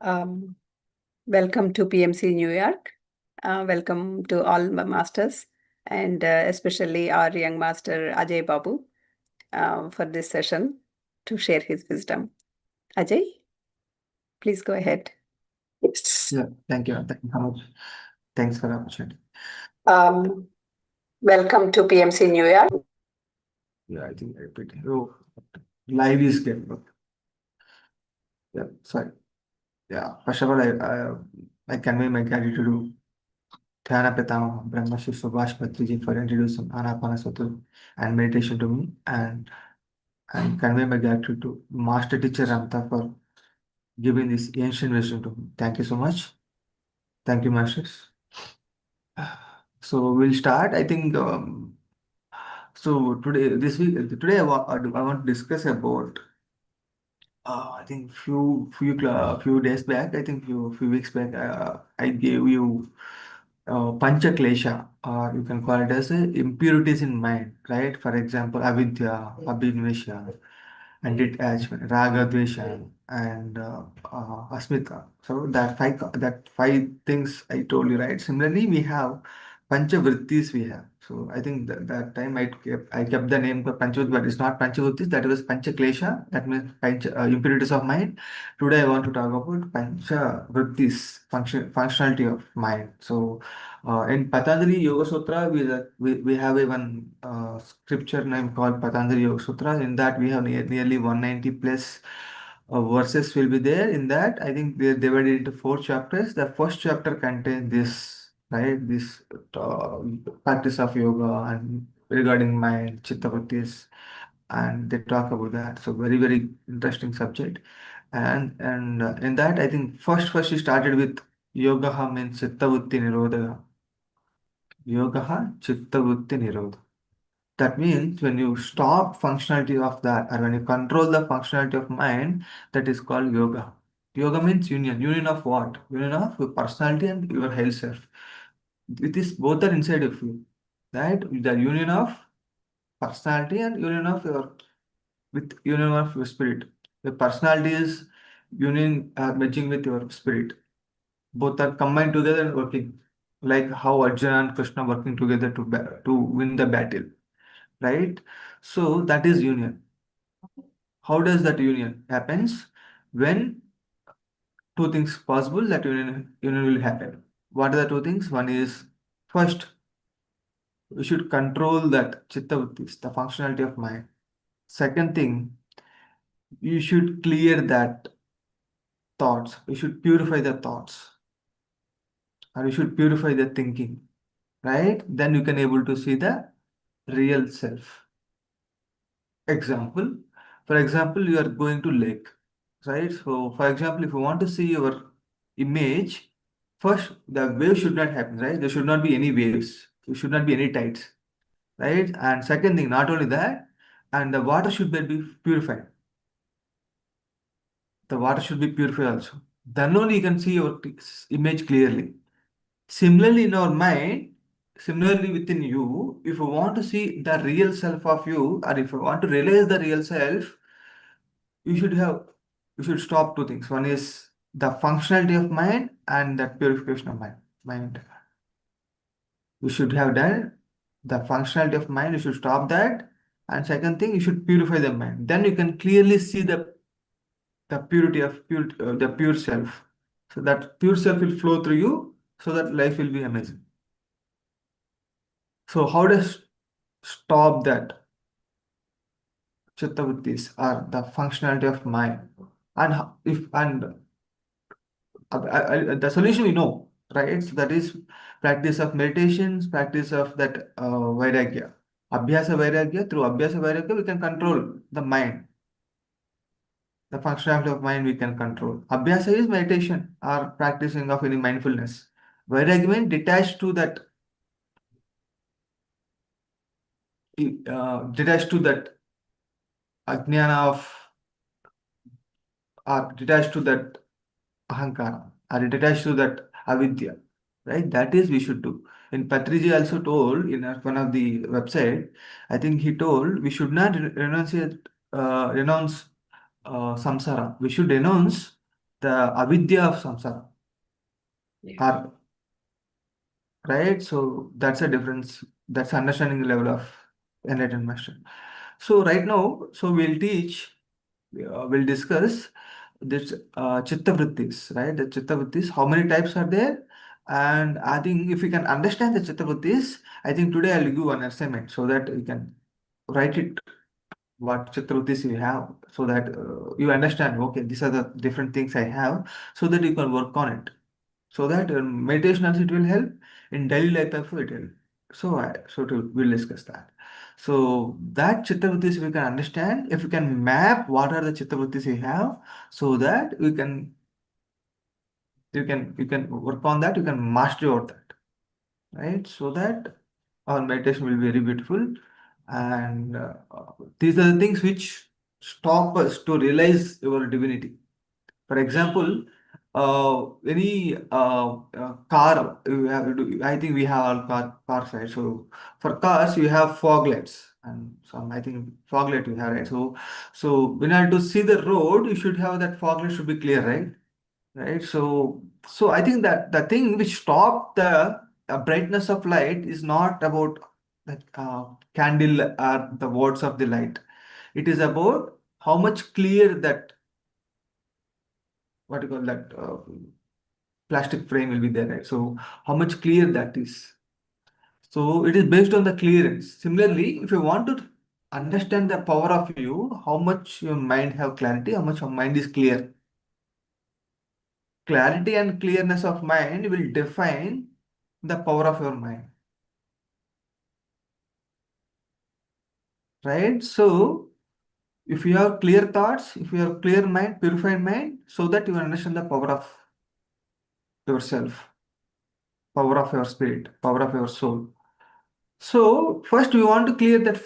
Um, Welcome to PMC New York. Welcome to all my masters and especially our young master Ajay Babu for this session to share his wisdom. Ajay, please go ahead. Yeah, thank you. Thank you so much. Thanks for the opportunity. Um, Welcome to PMC New York. Yeah, I think I repeat. Oh, live is good. Yeah, sorry. Yeah, first of all, I convey my gratitude to Dhyana Pitama Brahmashi Subhash Patriji for introducing Anapanasati and meditation to me, and convey my gratitude to Master Teacher Ramtha for giving this ancient wisdom to me. Thank you so much. Thank you, Masters. So we'll start. I think so. Today I want to discuss about. I think few days back, I think few weeks back, I gave you pancha klesha, or you can call it as impurities in mind, right? For example, avidya, abhinivesha, and detachment, raga, dvesha, and asmita. So that five things I told you, right? Similarly, we have panchavrittis. We have. So I think that time I kept the name for panchavrittis, but it's not panchavrittis. That was panchaklesha. That means impurities of mind. Today I want to talk about panchavrittis, functionality of mind. So in Patanjali Yoga Sutra, we have a one scripture name called Patanjali Yoga Sutra. In that, we have nearly 190 plus verses will be there. In that, I think they're divided into four chapters. The first chapter contains this, right? This uh, practice of yoga and regarding mind, chittavrittis, and they talk about that. So very interesting subject. And in that, I think first she started with yoga means chittavritti nirodha. Yoga chittavritti nirodha. That means when you stop functionality of that, or when you control the functionality of mind, that is called yoga. Yoga means union. Union of what? Union of your personality and your health self. It is both are inside of you. Right? The union of personality and union of your with union of your spirit. The personality is union merging with your spirit. Both are combined together and working. Like how Arjuna and Krishna working together to win the battle. Right? So that is union. How does that union happens? When two things possible, that union will happen. What are the two things? One is first, we should control that chitta vrittis, the functionality of mind. Second thing, you should clear that thoughts. You should purify the thoughts, or you should purify the thinking. Right? Then you can able to see the real self. Example, for example, you are going to lake, right? So, for example, if you want to see your image, first the wave should not happen, right? There should not be any waves. There should not be any tides, right? And second thing, not only that, and the water should be purified. The water should be purified also. Then only you can see your image clearly. Similarly, in our mind, similarly within you, if you want to see the real self of you, or if you want to realize the real self, you should have you should stop two things. One is the functionality of mind and the purification of mind. You should have done the functionality of mind, you should stop that. And second thing, you should purify the mind. Then you can clearly see the purity of the pure self. So that pure self will flow through you, so that life will be amazing. So how does stop that chittavrittis or the functionality of mind? And the solution we know, right? So that is practice of meditations, practice of that vairagya. Abhyasa vairagya, through abhyasa vairagya, we can control the mind. The functionality of mind we can control. Abhyasa is meditation or practicing of any mindfulness. Vairagya means detached to that ajnana of, or detached to that ahankara, or detached to that avidya, right? That is we should do. In Patriji also told in one of the website, I think he told we should not renounce samsara. We should renounce the avidya of samsara. Yeah. Or, right? So that's a difference. That's understanding the level of enlightened master. So right now, so we'll discuss this chitta vrittis, right? The chitta vrittis, how many types are there? And I think if we can understand the chitta vrittis, I think today I'll give one assignment so that you can write it what chitta vrittis you have, so that you understand, okay, these are the different things I have, so that you can work on it. So that meditation also it will help, in daily life also it will. We'll discuss that. So that chitta vrittis we can understand, if we can map what are the chitta vrittis we have, so that you can work on that, you can master over that, right? So that our meditation will be very beautiful. And these are the things which stop us to realize your divinity. For example, any car, I think we have all cars, right? So for cars, you have fog lights, and some I think fog light we have, right? So in order to see the road, you should have that fog light should be clear, right? Right. So I think that the thing which stop the brightness of light is not about the candle or the watts of the light. It is about how much clear that, what you call that, plastic frame will be there, right? So how much clear that is. So it is based on the clearance. Similarly, if you want to understand the power of you, how much your mind have clarity, how much your mind is clear. Clarity and clearness of mind will define the power of your mind, right? So if you have clear thoughts, if you have clear mind, purified mind, so that you understand the power of yourself, power of your spirit, power of your soul. So first we want to clear that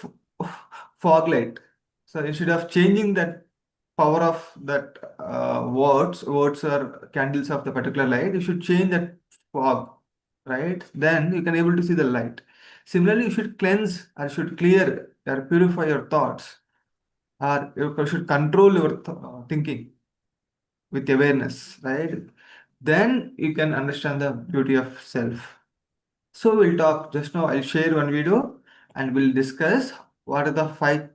fog light. So instead of changing that power of that words or candles of the particular light, you should change that fog, right? Then you can able to see the light. Similarly, you should cleanse or should clear or purify your thoughts, or you should control your thinking with awareness, right? Then you can understand the beauty of self. So we'll talk just now. I'll share one video and we'll discuss what are the five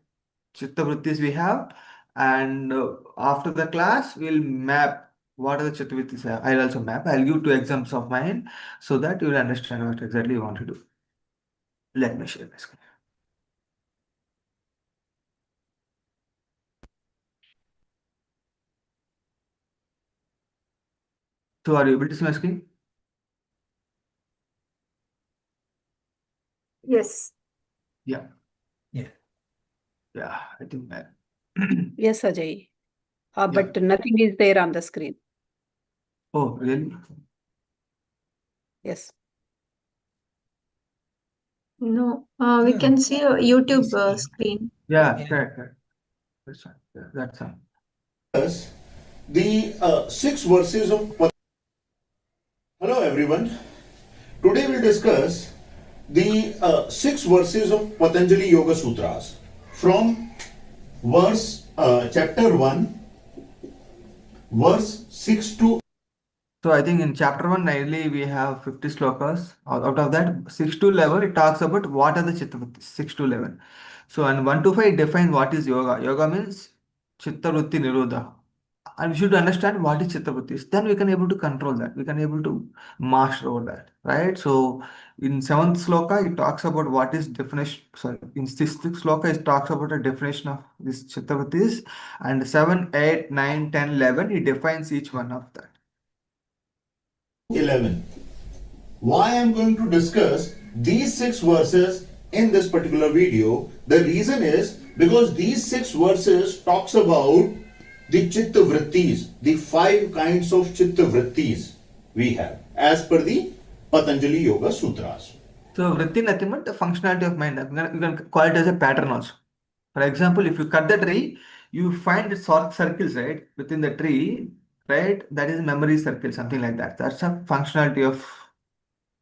chitta vrittis we have. And after the class, we'll map what are the chitta vrittis. I'll also map. I'll give two examples of mine so that you'll understand what exactly you want to do. Let me share my screen. So are you able to see my screen? Yes. Yeah. Yeah, I think that. Yes, Ajay. Yeah. But nothing is there on the screen. Oh, really? Yes. No, we can see a YouTube screen. Yeah, correct. That's fine. Yeah, that's fine. The 6 verses of. Hello, everyone. Today we'll discuss the 6 verses of Patanjali Yoga Sutras from chapter 1, verse 6 to. So I think in chapter 1, nearly we have 50 slokas. Out of that, 6 to 11, it talks about what are the chitta vrittis, 6 to 11. So, and 1 to 5 define what is yoga. Yoga means chitta vritti nirodha. And we should understand what is chitta vrittis. Then we can able to control that. We can able to master over that, right? So in 7th sloka, it talks about what is definition. Sorry, in 6th sloka, it talks about a definition of this chitta vrittis. And 7, 8, 9, 10, 11, it defines each one of that. 11. Why I'm going to discuss these 6 verses in this particular video? The reason is because these 6 verses talks about the chitta vrittis, the 5 kinds of chitta vrittis we have as per the Patanjali Yoga Sutras. So vritti nothing but the functionality of mind. You can call it as a pattern also. For example, if you cut the tree, you find circles, right, within the tree, right? That is memory circle, something like that. That's a functionality of.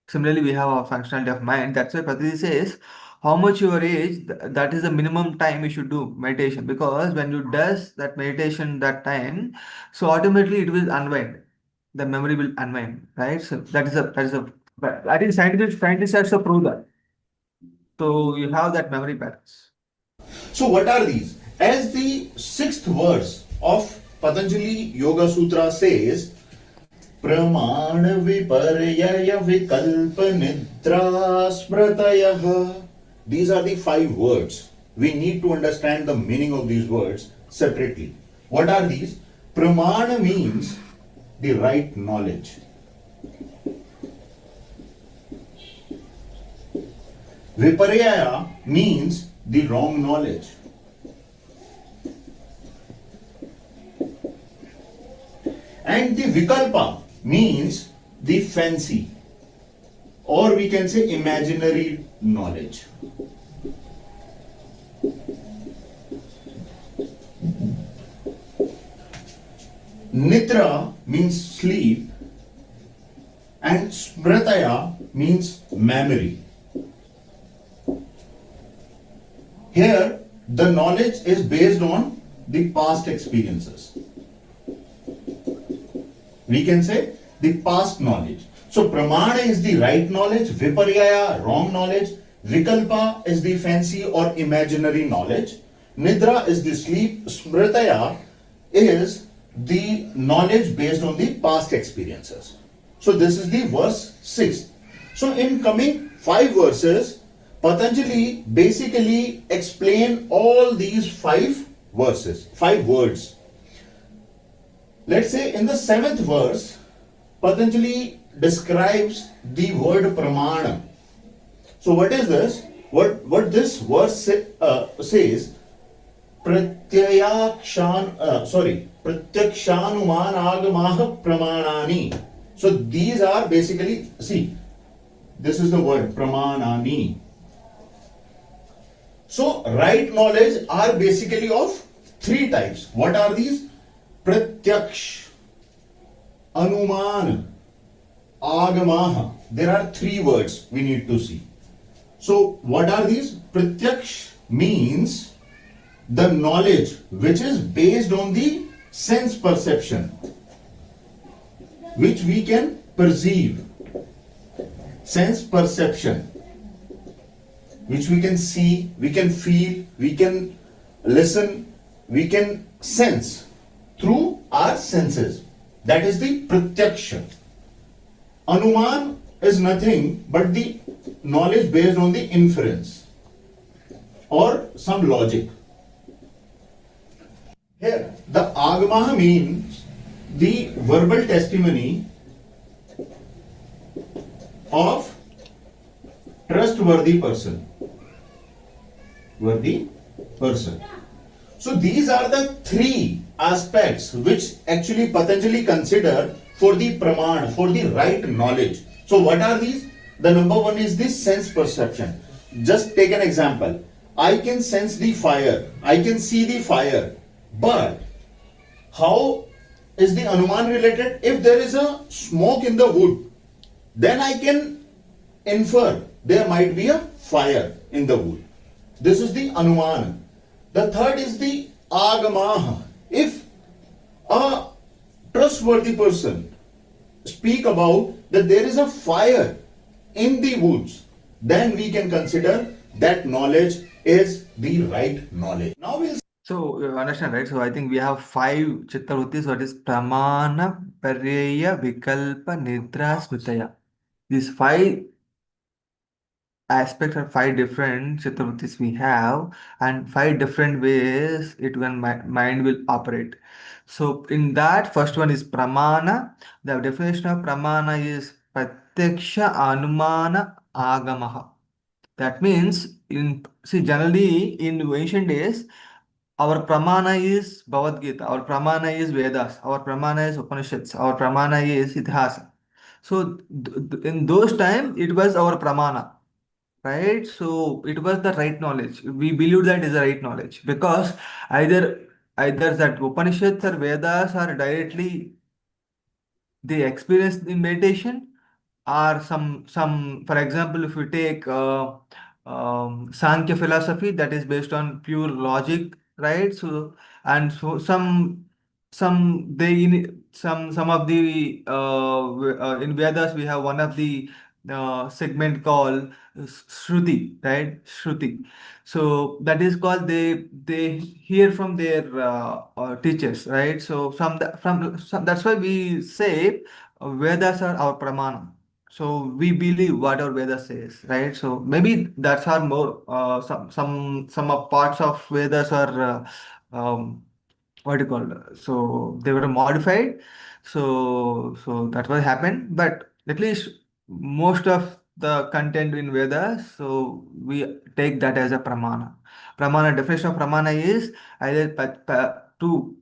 Similarly, we have a functionality of mind. That's why Patanjali says, how much your age, that is the minimum time you should do meditation, because when you does that meditation that time, so automatically it will unwind. The memory will unwind, right? So that is a but I think scientists also prove that. So you have that memory patterns. So what are these? As the sixth verse of Patanjali Yoga Sutra says, Praman viparyaya vikalpa nidra smratayaha. These are the 5 words. We need to understand the meaning of these words separately. What are these? Pramana means the right knowledge. Viparyaya means the wrong knowledge. And the vikalpa means the fancy, or we can say imaginary knowledge. Nitra means sleep, and smritaya means memory. Here, the knowledge is based on the past experiences. We can say the past knowledge. So, pramana is the right knowledge, viparyaya, wrong knowledge, vikalpa is the fancy or imaginary knowledge, nidra is the sleep, smritaya is the knowledge based on the past experiences. So, this is the verse 6. So, in coming 5 verses, Patanjali basically explain all these 5 verses, 5 words. Let's say in the 7th verse, Patanjali describes the word pramana. So what is this? What this verse says? Pratyakshanuman agamaha pramanani. So these are basically, see, this is the word pramanani. So, right knowledge are basically of 3 types. What are these? Pratyaksh, Anuman, Agamaha. There are 3 words we need to see. So, what are these? Pratyaksh means the knowledge which is based on the sense perception, which we can perceive. Sense perception, which we can see, we can feel, we can listen, we can sense through our senses. That is the pratyaksha. Anuman is nothing but the knowledge based on the inference or some logic. Here, the agamaha means the verbal testimony of trustworthy person. Worthy person. So these are the 3 aspects which actually Patanjali consider for the praman, for the right knowledge. So what are these? The number 1 is the sense perception. Just take an example. I can sense the fire, I can see the fire, but how is the anuman related? If there is a smoke in the wood, then I can infer there might be a fire in the wood. This is the anuman. The third is the agamaha. If a trustworthy person speak about that there is a fire in the woods, then we can consider that knowledge is the right knowledge. Now we'll So you understand, right? So I think we have 5 chitta vrittis. What is pramana, pareya, vikalpa, nidra, smritaya. These 5 aspects are 5 different chitta vrittis we have, and 5 different ways it when mind will operate. So in that, first one is pramana. The definition of pramana is pratyaksha anumana agamaha. That means generally in ancient days, our pramana is Bhagavad Gita, our pramana is Vedas, our pramana is Upanishads, our pramana is Itihasa. So in those times, it was our pramana, right? So it was the right knowledge. We believe that is the right knowledge, because either that Upanishads or Vedas are directly they experience in meditation, or some for example, if you take Sankhya philosophy that is based on pure logic, right? So and so some of the in Vedas we have one of the segment called Shruti, right? Shruti. So that is called they hear from their teachers, right? So from some, that's why we say Vedas are our pramana. So we believe what our Veda says, right? So maybe that's our more some of parts of Vedas are what do you call it? So they were modified. So that's what happened. But at least most of the content in Vedas, so we take that as a pramana. Pramana definition of pramana is either to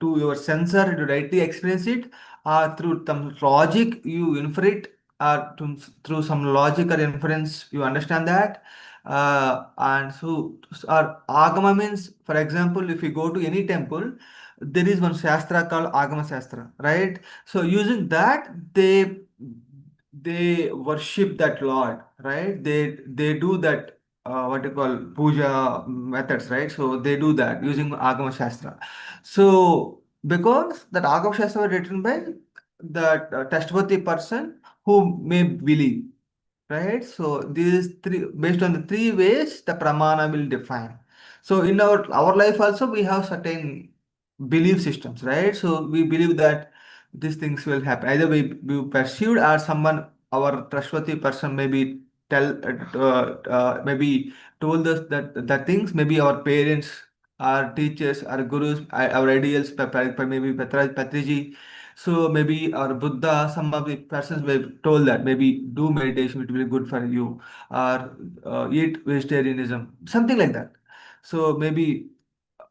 your sensor to rightly experience it, or through some logic you infer it, or through some logic or inference you understand that. And so our agama means, for example, if you go to any temple, there is one shastra called agama shastra, right? So using that they worship that lord, right? They do that what you call puja methods, right? So they do that using agama shastra. So because that agama shastra was written by that trustworthy person who may believe, right? So these three, based on the three ways the pramana will define. So in our life also we have certain belief systems, right? So we believe that these things will happen, either we perceived or someone, our trustworthy person maybe maybe told us that things, maybe our parents, our teachers, our gurus, our ideals, maybe Patriji. So maybe our Buddha, some of the persons were told that maybe do meditation, it will be good for you, or eat vegetarianism, something like that. So maybe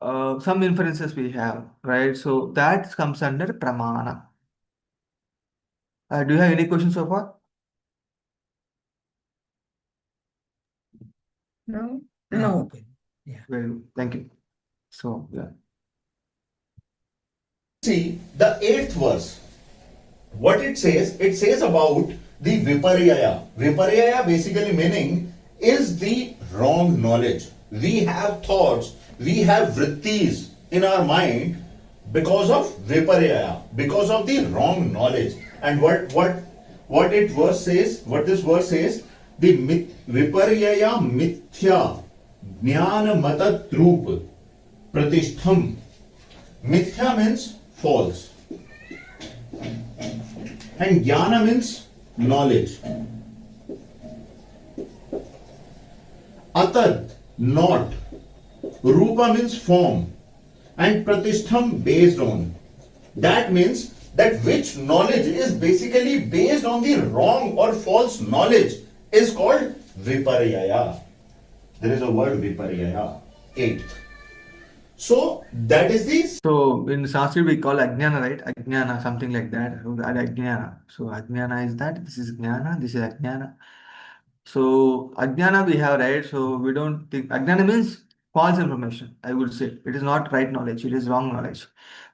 some inferences we have, right? So that comes under pramana. Do you have any questions so far? No. No. No. Okay. Yeah. Very good. Thank you. So yeah. See the 8th verse. What it says about the viparyaya. Viparyaya basically meaning is the wrong knowledge. We have thoughts, we have vrittis in our mind because of viparyaya, because of the wrong knowledge. And what it verse says, what this verse says, the viparyaya mithya jnana mata trup pratishtham. Mithya means false and jnana means knowledge. Atad, not. Rupa means form. And pratistham, based on. That means that which knowledge is basically based on the wrong or false knowledge is called viparyaya. There is a word viparyaya. 8th. So that is the So in Sanskrit we call ajnana, right? Ajnana, something like that. Ajnana. So ajnana is that. This is jnana. This is ajnana. So ajnana we have, right? So we don't think ajnana means false information. I would say it is not right knowledge. It is wrong knowledge.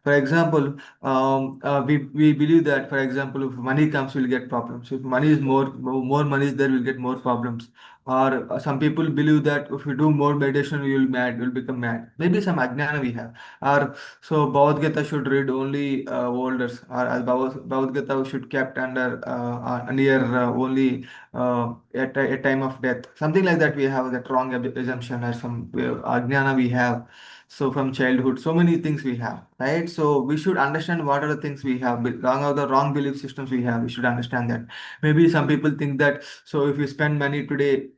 For example, we believe that, for example, if money comes, we'll get problems. If money is more money is there, we'll get more problems. Or some people believe that if we do more meditation, we will mad, we'll become mad. Maybe some ajnana we have. Or so Bhagavad Gita should read only olders. Or Bhagavad Gita should kept under near only at a time of death. Something like that we have that wrong assumption or some ajnana we have. So from childhood, so many things we have, right? So we should understand what are the things we have, wrong are the wrong belief systems we have. We should understand that. Maybe some people think that so if we spend money today,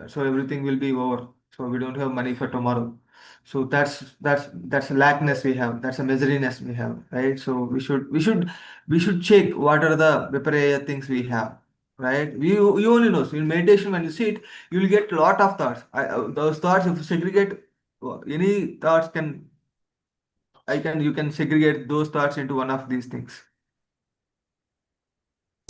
so everything will be over. So we don't have money for tomorrow. So that's a lackness we have. That's a miseryness we have, right? So we should check what are the viparaya things we have, right? You only know. So in meditation, when you sit, you will get lot of thoughts. Those thoughts, if you segregate any thoughts, you can segregate those thoughts into one of these things.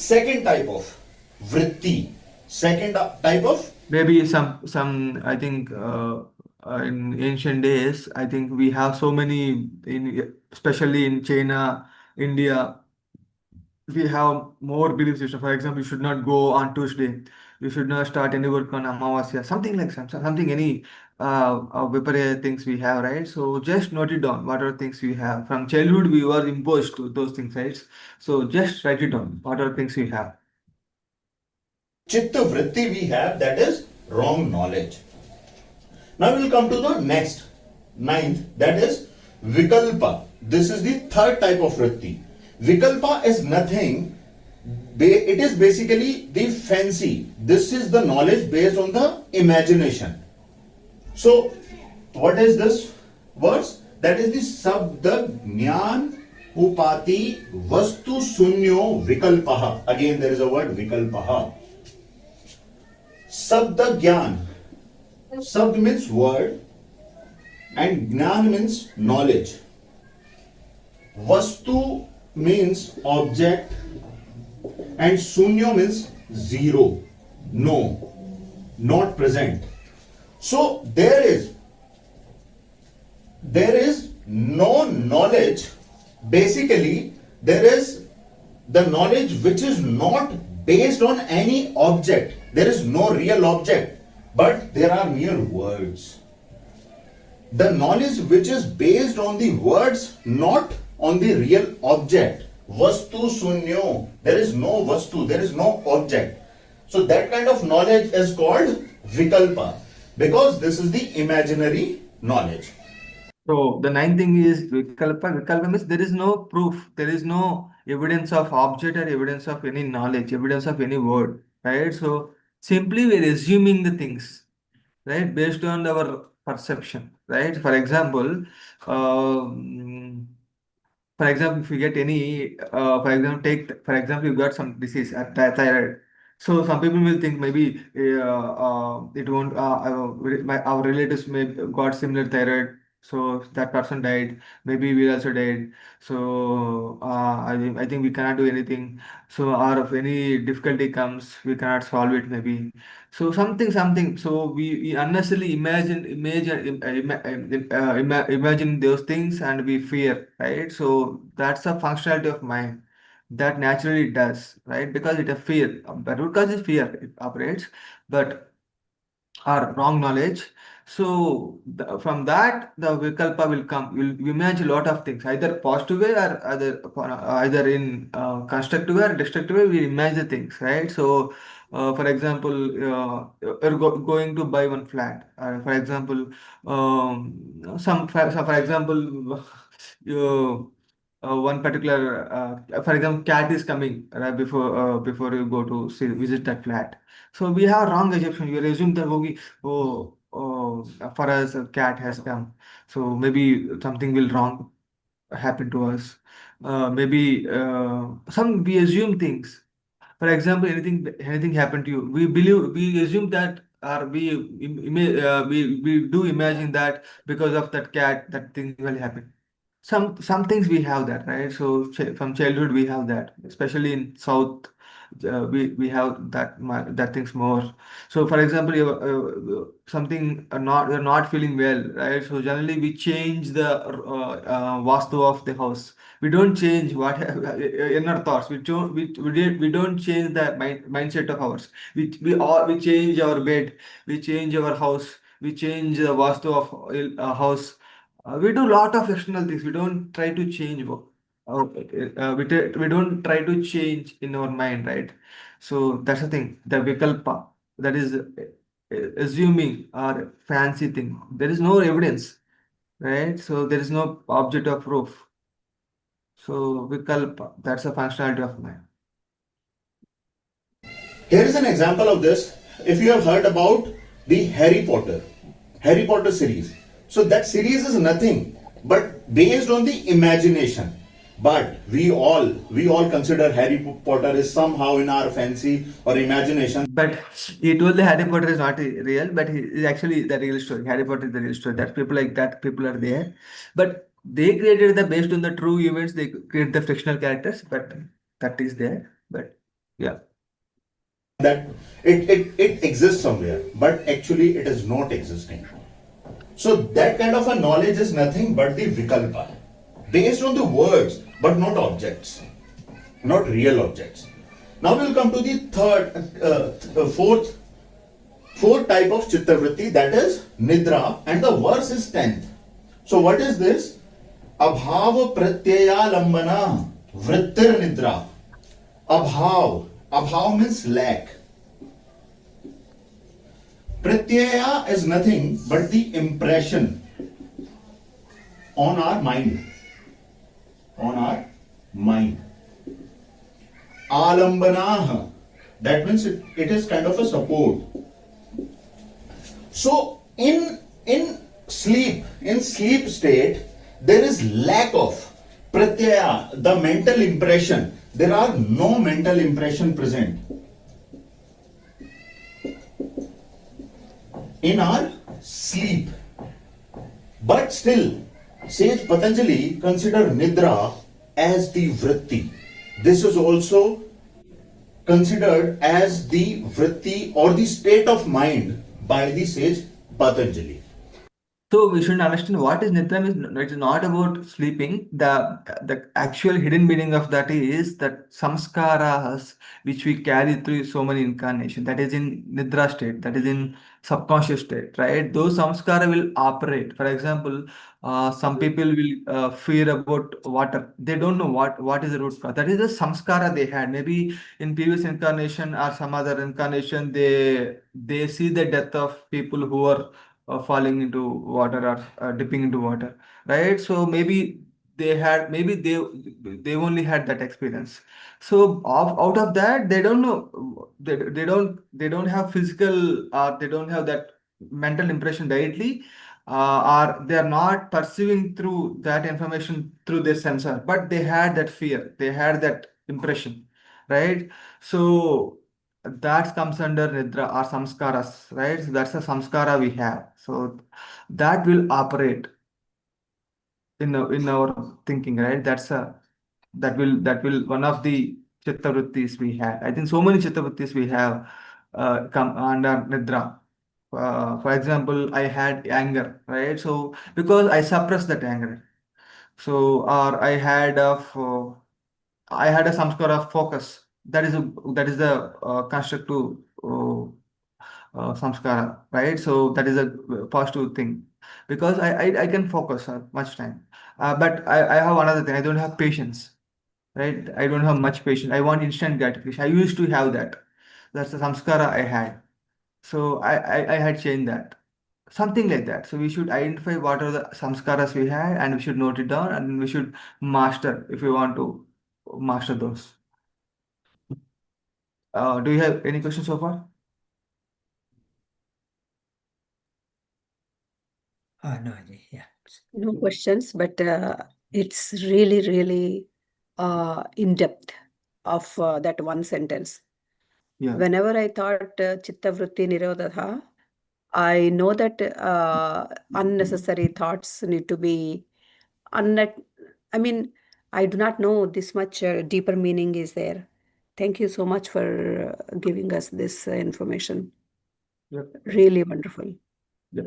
second type of vritti. Second type of Maybe some I think in ancient days, I think we have so many in especially in China, India, we have more belief system. For example, you should not go on Tuesday. you should not start any work on Amavasya, something like something, any Viparya things we have, right? So just note it down, what are things we have. From childhood, we were imposed to those things, right? So just write it down, what are things we have. Chitta vritti we have, that is wrong knowledge. Now we will come to the next, ninth, that is vikalpa. This is the third type of vritti. Vikalpa is nothing, it is basically the fancy. This is the knowledge based on the imagination. So, what is this verse? That is the sabda jnan upati vastu sunyo vikalpaha. Again, there is a word vikalpaha. Sabda jnan. Sabd means word and jnan means knowledge. Vastu means object and sunyo means zero, no, not present. So there is no knowledge. Basically, there is the knowledge which is not based on any object. There is no real object, but there are mere words. The knowledge which is based on the words, not on the real object. Vastu sunyo. There is no vastu, there is no object. So that kind of knowledge is called vikalpa, because this is the imaginary knowledge. So the ninth thing is vikalpa. Vikalpa means there is no proof, there is no evidence of object or evidence of any knowledge, evidence of any word, right? So simply we are assuming the things, right, based on our perception, right? For example, if you get any, for example, you got some disease at thyroid. So some people will think maybe it won't. Our relatives may got similar thyroid, so that person died. Maybe we also died. So I think we cannot do anything. So or if any difficulty comes, we cannot solve it. Maybe so something. So we unnecessarily imagine those things and we fear, right? So that's a functionality of mind that naturally does, right? Because it a fear. The root cause is fear. It operates, but or wrong knowledge. So from that, the vikalpa will come. You'll imagine a lot of things, either positive way or either in constructive way or destructive way. We imagine things, right? So, for example, you're going to buy one flat. For example, for example, you. One particular, for example, cat is coming right before you go to visit that flat. So we have wrong assumption. We assume that for us a cat has come. So maybe something will wrong happen to us. Maybe some we assume things. For example, anything happened to you, we assume that, or we do imagine that because of that cat that thing will happen. Some things we have that, right? So from childhood we have that, especially in south, we have that things more. So for example, you something you're not feeling well, right? So generally we change the vastu of the house. We don't change what inner thoughts. We don't change the mindset of ours. We change our bed, we change our house, we change the vastu of house. We do a lot of external things. We don't try to change. We don't try to change in our mind, right? So that's the thing. The vikalpa, that is assuming or fancy thing. There is no evidence, right? So there is no object of proof. So vikalpa, that's a functionality of mind. Here is an example of this. If you have heard about the Harry Potter series. So that series is nothing but based on the imagination. But we all consider Harry Potter is somehow in our fancy or imagination. But he told the Harry Potter is not real, but he is actually the real story. Harry Potter is the real story. That people like that, people are there. But they created the based on the true events, they create the fictional characters, but that is there. But yeah. That it exists somewhere, but actually it is not existing. So that kind of a knowledge is nothing but the vikalpa, based on the words, but not objects, not real objects. Now we'll come to the fourth type of chittavritti, that is nidra, and the verse is 10th. So what is this? Abhav pratyaya lambana vrittir nidra. Abhav means lack. Pratyaya is nothing but the impression on our mind. On our mind. Alambana, that means it is kind of a support. So in sleep state, there is lack of pratyaya, the mental impression. There are no mental impression present in our sleep. But still, sage Patanjali consider nidra as the vritti. This is also considered as the vritti or the state of mind by the sage Patanjali. So we should understand what is nidra means. It is not about sleeping. The actual hidden meaning of that is that samskaras which we carry through so many incarnations. That is in nidra state. That is in subconscious state, right? Those samskara will operate. For example, some people will fear about water. They don't know what is the root cause. That is the samskara they had. Maybe in previous incarnation or some other incarnation, they see the death of people who are falling into water or dipping into water, right? So maybe they only had that experience. So out of that, they don't know, they don't have physical, they don't have that mental impression directly, or they are not perceiving through that information through their sensor, but they had that fear, they had that impression, right? So that comes under nidra or samskaras, right? So that's a samskara we have. So that will operate in our thinking, right? That will one of the chittavrittis we have. I think so many chittavrittis we have come under nidra. For example, I had anger, right? So because I suppressed that anger, so or I had a samskara of focus. That is the constructive samskara, right? So that is a positive thing because I can focus much time. But I have another thing. I don't have patience, right? I don't have much patience. I want instant gratification. I used to have that. That's the samskara I had. So I had changed that. Something like that. So we should identify what are the samskaras we had and we should note it down and we should master if we want to master those. Do you have any questions so far? No, Ajay, yeah. No questions, but it's really, really in depth of that one sentence. Yeah. Whenever I thought chitta vritti nirodha, I know that unnecessary thoughts need to be unnet. I mean, I do not know this much deeper meaning is there. Thank you so much for giving us this information. Yep. Really wonderful. Yep.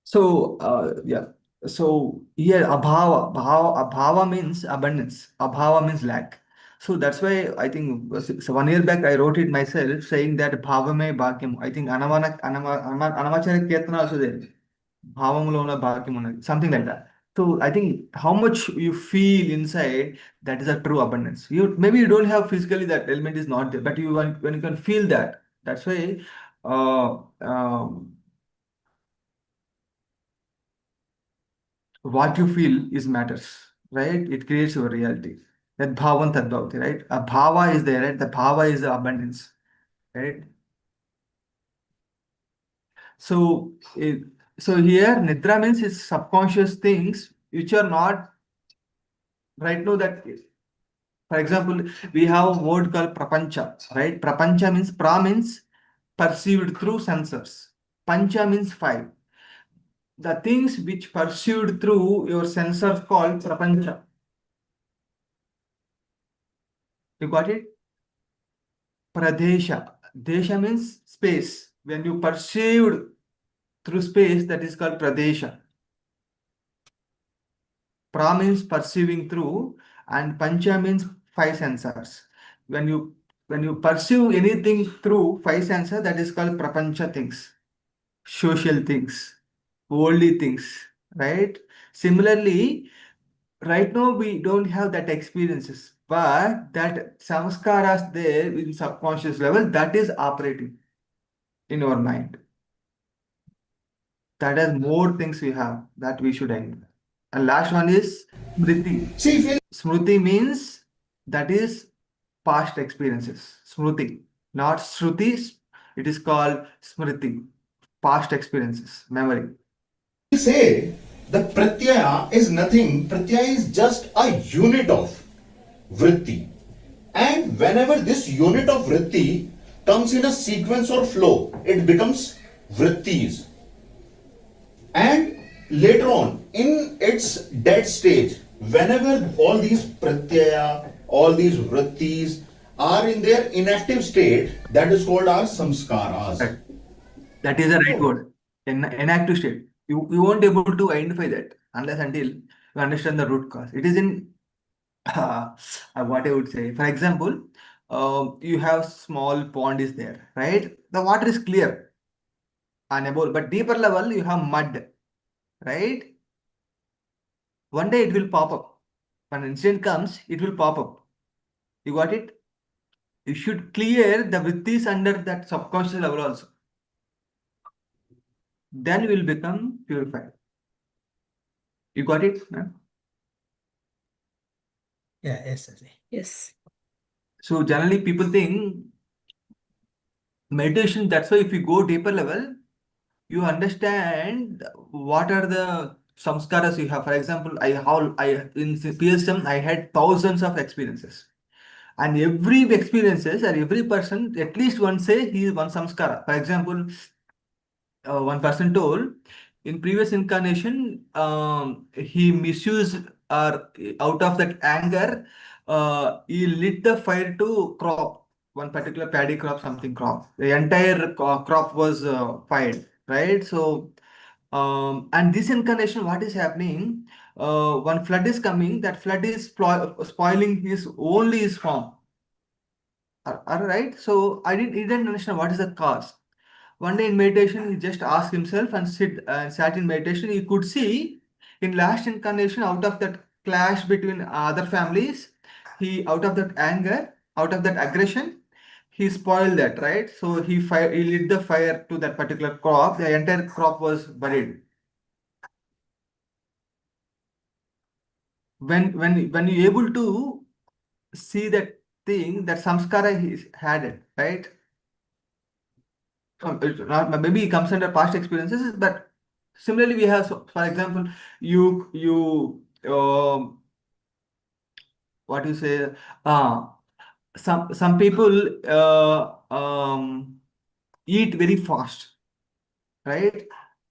So yeah. So here abhava means abundance. Abhava means lack. So that's why I think so 1 year back I wrote it myself saying that bhavame bhagyam. I think anamachara kirtana also there. Bhavamlo una bhagyam unnadi. Something like that. So I think how much you feel inside, that is a true abundance. Maybe you don't have physically that element is not there, but when you can feel that, that's why uh, um, what you feel is matters, right? It creates your reality. That bhavan tad bhavati, right? A bhava is there, right? The bhava is the abundance, right? So, so here nidra means it's subconscious things which are not right now. That, for example, we have a word called prapancha, right? Prapancha means means perceived through sensors. Pancha means five. The things which perceived through your sensors called prapancha. You got it? Pradesha. Desha means space. When you perceived through space, that is called Pradesha. Pra means perceiving through, and Pancha means five sensors. When you when you pursue anything through five senses, that is called prapancha things, social things, worldly things, right? Similarly, right now we don't have that experiences, but that samskaras there in subconscious level, that is operating in our mind. That has more things we have that we should end. And last one is smriti. See, if you Smriti means that is past experiences. Smriti, not shruti. It is called smriti, past experiences, memory. say the pratyaya is nothing, pratyaya is just a unit of vritti. And whenever this unit of vritti comes in a sequence or flow, it becomes vrittis. And later on, in its dead stage, whenever all these pratyaya, all these vrittis are in their inactive state, that is called our samskaras. Right. That is the right word. Inactive state. You won't able to identify that unless until you understand the root cause. It is in what I would say. For example, you have small pond is there, right? The water is clear on a bowl, but deeper level you have mud, right? One day it will pop up. When an incident comes, it will pop up. You got it? You should clear the vrittis under that subconscious level also. Then you will become purified. You got it? Huh? Yeah, yes, Ajay. Yes. So generally people think meditation, that's why if you go deeper level, you understand what are the samskaras you have. For example, I in PSM I had thousands of experiences. And every experiences or every person at least one say he is one samskara. For example, one person told in previous incarnation he misused or out of that anger he lit the fire to crop one particular paddy crop, something crop. The entire crop was fired, right? So and this incarnation, what is happening? One flood is coming. That flood is spoiling his only his farm. All right. So he didn't understand what is the cause. One day in meditation, he just asked himself and sat in meditation. He could see in last incarnation, out of that clash between other families, he out of that anger, out of that aggression, he spoiled that, right? So he lit the fire to that particular crop. The entire crop was buried. When you able to see that thing, that samskara he had it, right? It's not, maybe it comes under past experiences, but similarly we have, so, for example, you what you say, uh some people eat very fast, right?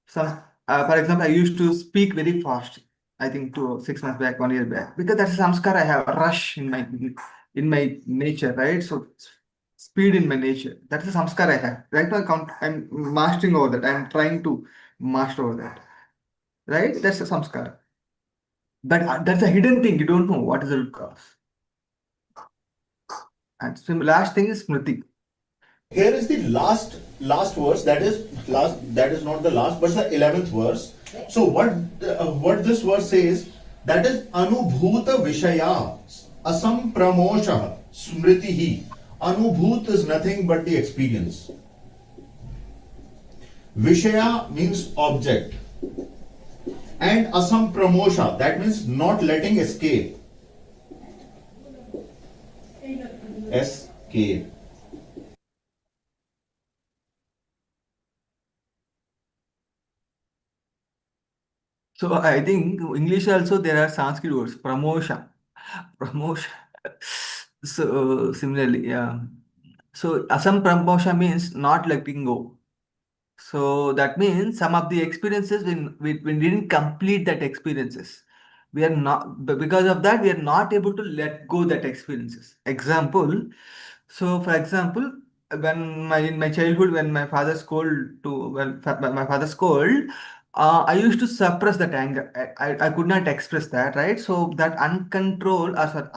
Some for example, I used to speak very fast, I think 6 months back, 1 year back, because that's a samskar. I have a rush in my nature, right? So speed in my nature, that's a samskar I have right now. I'm mastering over that. I'm trying to master over that, right? That's a samskar, but that's a hidden thing. You don't know what is the root cause. And so last thing is smriti. Here is the last verse, that is not the last but the 11th verse. So what this verse says, that is anubhuta vishaya asampramosha smritihi. Anubhut is nothing but the experience. Vishaya means object, and asampramosha, that means not letting escape. Escape. So I think English also there are Sanskrit words, pramosha, promotion. So similarly, yeah. So asam pramosha means not letting go. So that means some of the experiences we didn't complete that experiences. We are not, because of that we are not able to let go that experiences. Example. So for example, when in my childhood, when my father scolded to when my father scolded, I used to suppress that anger. I could not express that, right? So that uncontrolled or sorry,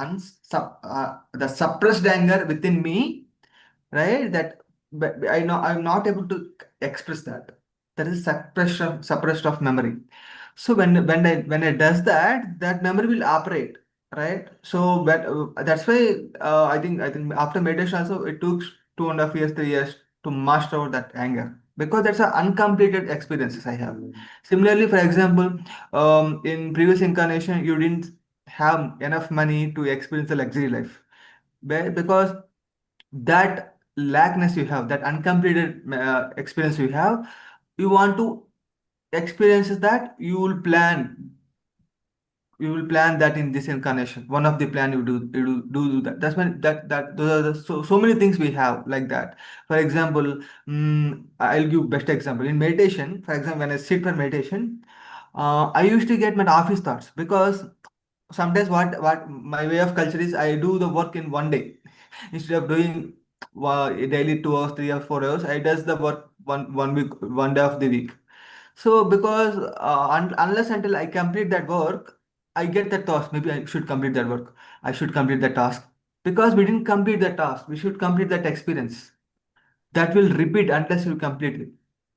the suppressed anger within me right? But I know I'm not able to express that. That is suppression of memory. So when I does that, that memory will operate, right? So that's why I think after meditation also it took 2.5 years, 3 years to master out that anger, because that's an uncompleted experiences I have. Similarly, for example, in previous incarnation you didn't have enough money to experience a luxury life, because that lackness you have, that uncompleted experience you have, you want to experience that, you will plan that in this incarnation. One of the plan you do that. That's when that those are the so many things we have like that. For example, I'll give best example in meditation. For example, when I sit for meditation, I used to get my office thoughts, because sometimes what my way of culture is, I do the work in one day instead of doing daily 2 hours, 3 or 4 hours. I does the work one week, one day of the week. So because unless until I complete that work, I get the task. Maybe I should complete that work. I should complete the task, because we didn't complete the task. We should complete that experience. That will repeat unless you complete it.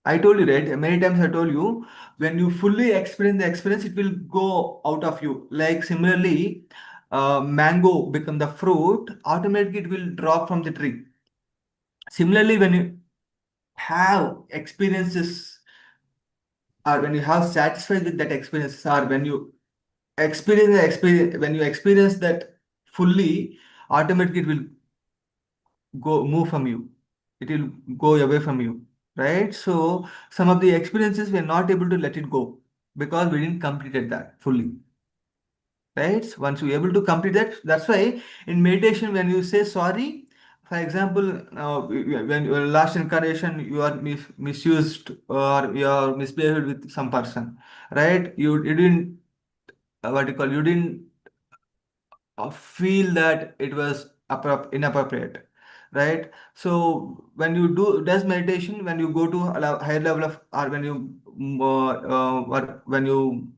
I told you, right? Many times I told you, when you fully experience the experience, it will go out of you. Like similarly, mango become the fruit, automatically it will drop from the tree. Similarly, when you have experiences, or when you have satisfied with that experience, or when you experience that fully, automatically it will go move from you, it will go away from you, right? So some of the experiences we're not able to let it go, because we didn't completed that fully, right? So once you're able to complete that, that's why in meditation when you say sorry, for example, when your last incarnation you are misused, or you are misbehaved with some person, right? You didn't what you call, you didn't feel that it was inappropriate, right? So when you does meditation, when you go to a higher level of, or when you when you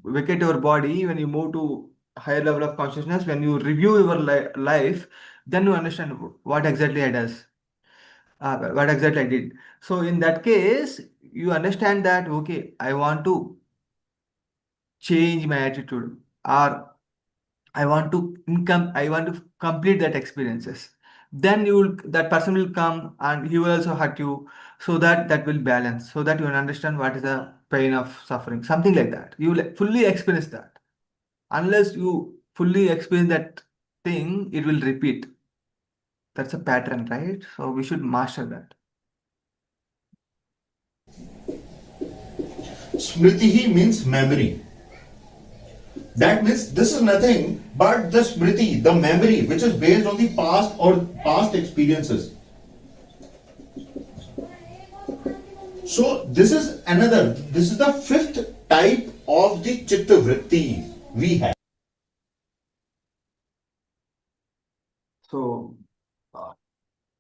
vacate your body, when you move to higher level of consciousness, when you review your life, then you understand what exactly I does, what exactly I did. So in that case, you understand that, okay, I want to change my attitude, or I want to complete that experiences. Then that person will come and he will also hurt you, so that will balance, so that you will understand what is the pain of suffering, something like that. You will fully experience that. Unless you fully experience that thing, it will repeat. That's a pattern, right? So we should master that. Smriti means memory. That means this is nothing but the smriti, the memory, which is based on the past or past experiences. So this is the fifth type of the chitta vritti we have. So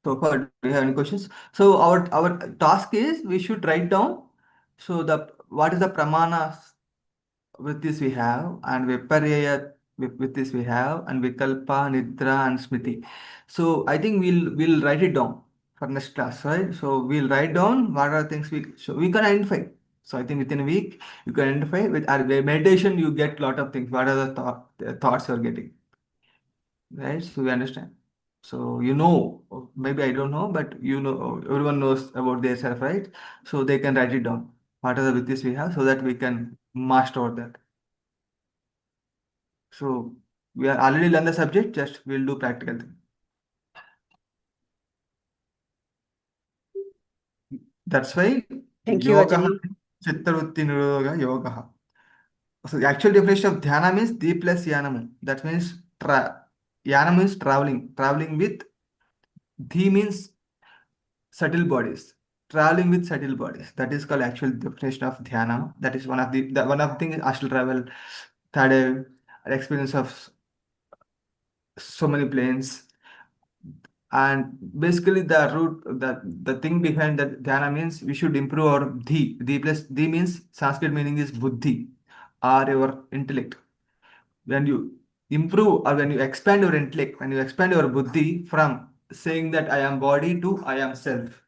so far, do you have any questions? So our task is, we should write down, so the what is the pramana with this we have, and viparya with this we have, and vikalpa, nidra, and smriti. So I think we'll write it down for next class, right? So we'll write down what are things we can identify. So I think within a week you can identify with our meditation. You get lot of things. What are the thoughts you're getting, right? So we understand. So maybe I don't know, but everyone knows about their self, right? So they can write it down. What are the vittis we have, so that we can master that. So we are already learned the subject, just we'll do practical thing. That's why Thank you, yoga, Ajay. chittavritti nirodha yoga. So the actual definition of dhyana means D plus yanamu. That means yana means traveling. Traveling with dhi means subtle bodies. Traveling with subtle bodies. That is called actual definition of dhyana. That is one of the things, astral travel, third experience of so many planes. And basically the thing behind that dhyana means we should improve our dhi plus d means Sanskrit meaning is buddhi, or your intellect. When you improve, or when you expand your intellect, when you expand your buddhi from saying that I am body to I am self.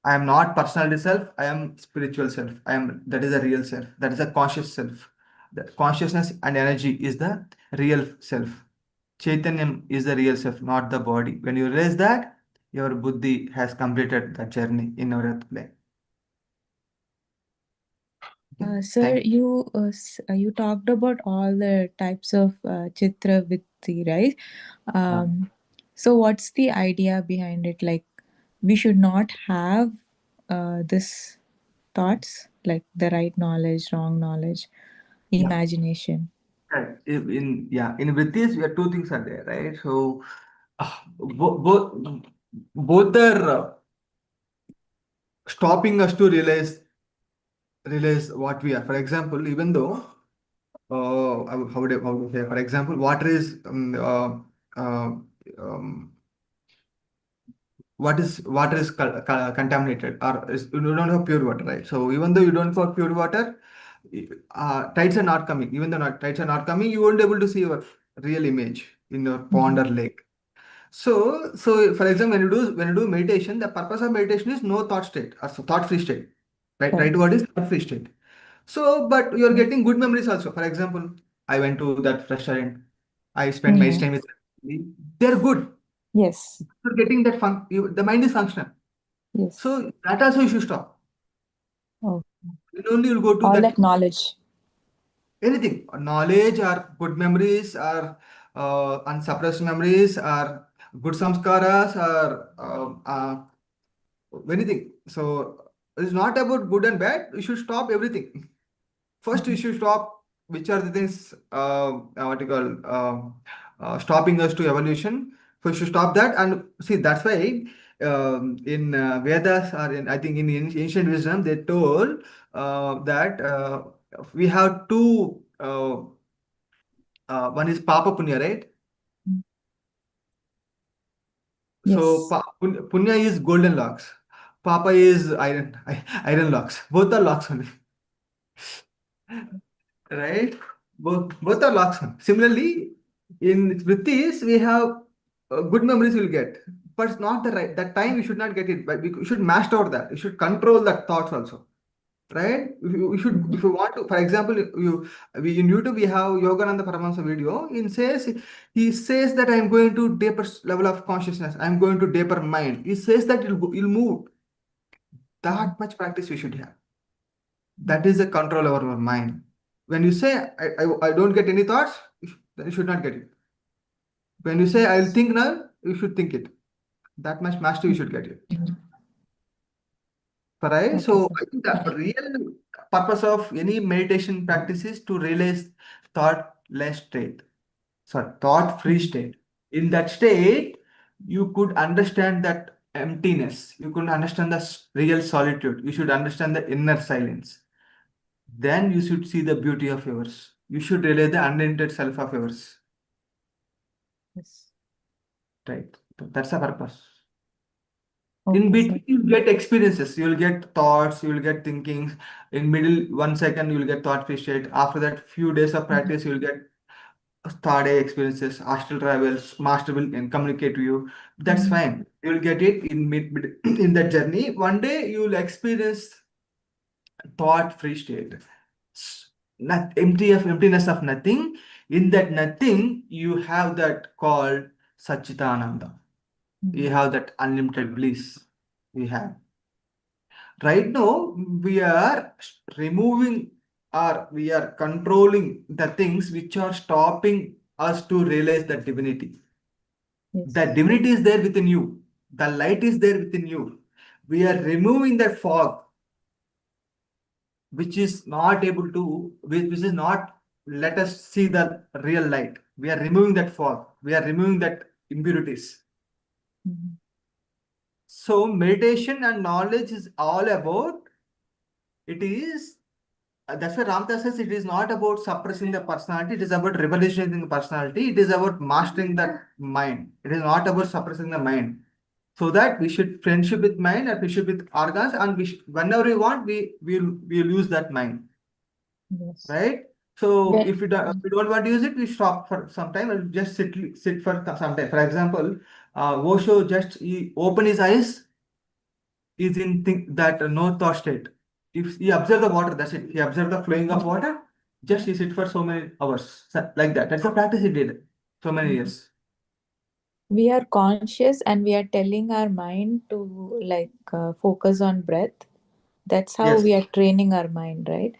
I am not personality self, I am spiritual self. That is a real self. That is a conscious self. The consciousness and energy is the real self. Chaitanyam is the real self, not the body. When you realize that, your buddhi has completed the journey in our earth plane. Okay, Sir, thank you. you talked about all the types of chitra vritti, right? So what's the idea behind it? Like, we should not have this thoughts, like the right knowledge, wrong knowledge, Yeah. imagination. Right. In Vrittis, we have two things are there, right? So both are stopping us to realize what we are. For example, even though how would I say? For example, water is um, water is contaminated, or you don't have pure water, right? So even though you don't have pure water, tides are not coming. Even though tides are not coming, you won't be able to see your real image in your pond or lake. So for example, when you do meditation, the purpose of meditation is no thought state or thought free state. Right, Correct. word is thought free state. So, but you're getting good memories also. For example, I went to that restaurant. I spent my Yeah. time with family. They're good. Yes. You're getting that the mind is functional. Yes. So that also you should stop. Oh, Then only you'll go to all that that knowledge. anything, knowledge or good memories or unsuppressed memories or good samskaras or anything. So it's not about good and bad. You should stop everything. First, you should stop which are the things what you call stopping us to evolution. First, you should stop that, and see that's why in Vedas or I think in ancient wisdom they told that we have two. One is Papa Punya, right? So Yes. Punya is golden locks. Papa is iron locks. Both are locks only. Right? Both are locks. Similarly, in Vrittis, we have good memories we'll get, but it's not the right that time we should not get it. But we should master out that. You should control that thoughts also. Right? If you want to, for example, in YouTube we have Yogananda Paramahansa video. He says that I am going to deeper level of consciousness. I am going to deeper mind. He says that you'll move. That much practice you should have. That is the control over our mind. When you say I don't get any thoughts, then you should not get it. When you say I'll think now, you should think it. That much mastery you should get it. Right? Okay, So sir. I think the real purpose of any meditation practice is to realize thought-less state. Sorry, thought-free state. In that state, you could understand that emptiness. You could understand the real solitude. You should understand the inner silence. Then you should see the beauty of yours. You should realize the unlimited self of yours. Yes. Right. That's the purpose. Okay, In sir. between, you get experiences, you'll get thoughts, you'll get thinkings. In middle, 1 second, you'll get thought free state. After that, few days of practice, you'll get third eye experiences, astral travels, master will and communicate to you. That's fine. You'll get it in in that journey. One day you'll experience thought free state. Not emptiness of nothing. In that nothing, you have that called Satchitananda. You have that unlimited bliss. We have. Right now, we are removing or we are controlling the things which are stopping us to realize the divinity. Yes. The divinity is there within you. The light is there within you. We are removing that fog, which is not able to, which is not let us see the real light. We are removing that fog. We are removing that impurities. So meditation and knowledge is all about, it is, that's why Ramtha says it is not about suppressing the personality, it is about revolutionizing the personality, it is about mastering that mind. It is not about suppressing the mind. So that we should friendship with mind and friendship with organs, and whenever we want, we'll use that mind. Yes. Right? So Yeah. if we don't want to use it, we stop for some time and just sit for some time. For example, Osho just he open his eyes, is in think that no thought state. If he observe the water, that's it. He observe the flowing of water, just he sit for so many hours, like that. That's the practice he did so many years. We are conscious and we are telling our mind to focus on breath. That's how Yes. we are training our mind, right?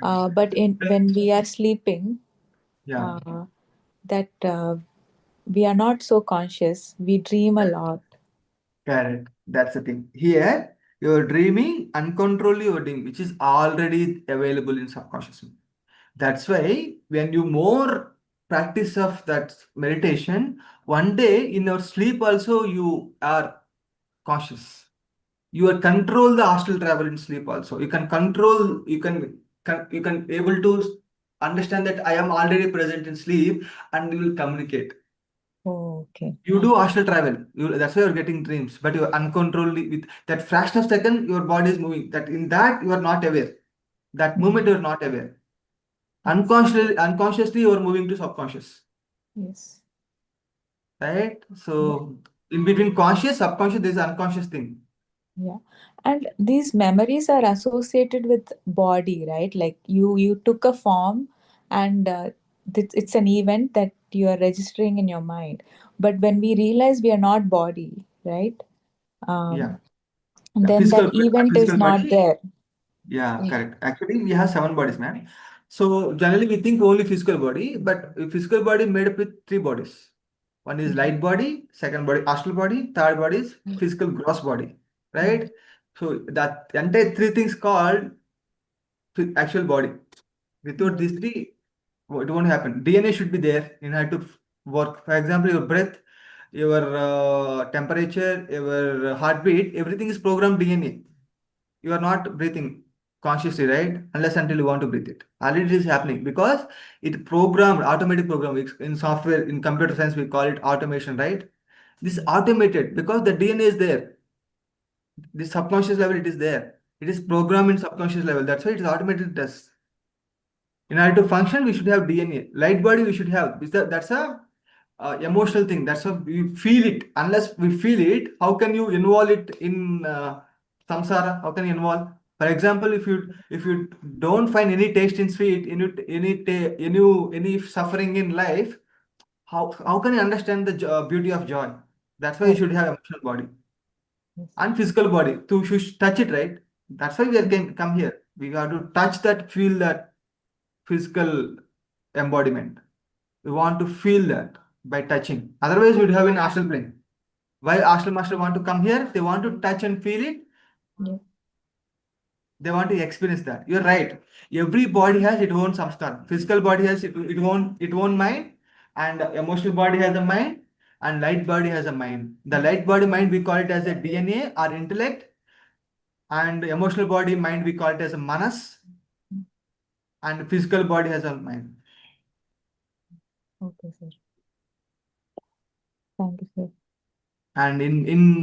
But when we are sleeping, Yeah. that we are not so conscious. We dream a lot. Correct. That's the thing. Here, you're dreaming uncontrollably, you're dreaming, which is already available in subconscious mind. That's why when you more practice of that meditation, one day in your sleep also you are conscious. You are control the astral travel in sleep also. You can control, you can able to understand that I am already present in sleep and you will communicate. Oh, okay. You do astral travel. That's why you're getting dreams, but you're uncontrollably with that fraction of second, your body is moving. That in that you are not aware. That moment you're not aware. Unconsciously you're moving to subconscious. Yes. Right? So in between conscious, subconscious, there's unconscious thing. Yeah. And these memories are associated with body, right? Like you took a form and it's an event that you are registering in your mind. But when we realize we are not body, right? Yeah. Then that event is Physical not body. there. Yeah, correct. Actually, we have 7 bodies, man. So generally we think only physical body, but physical body made up with 3 bodies. One is light body, second body astral body, third body is physical gross body, right? So that entire 3 things called actual body. Without these three, it won't happen. DNA should be there in order to work. For example, your breath, your temperature, your heartbeat, everything is programmed DNA. You are not breathing consciously, right? Unless until you want to breathe it. Already it is happening because it programmed, automatic program. In software, in computer science, we call it automation, right? This is automated because the DNA is there. The subconscious level, it is there. It is programmed in subconscious level. That's why it is automated test. In order to function, we should have DNA. Light body, we should have. That's a emotional thing. That's how we feel it. Unless we feel it, how can you involve it in samsara? How can you involve? For example, if you don't find any taste in sweet, any suffering in life, how can you understand the beauty of joy? That's why you should have emotional body and physical body to should touch it, right? That's why we are come here. We have to touch that, feel that physical embodiment. We want to feel that by touching. Otherwise, we'd have an astral plane. Why astral master want to come here? They want to touch and feel it. Yeah. They want to experience that. You're right. Every body has its own samskar. Physical body has its own mind, and emotional body has a mind, and light body has a mind. The light body mind we call it as a DNA or intellect, and emotional body mind we call it as a manas, and physical body has a mind. Okay, sir. Thank you, sir. And in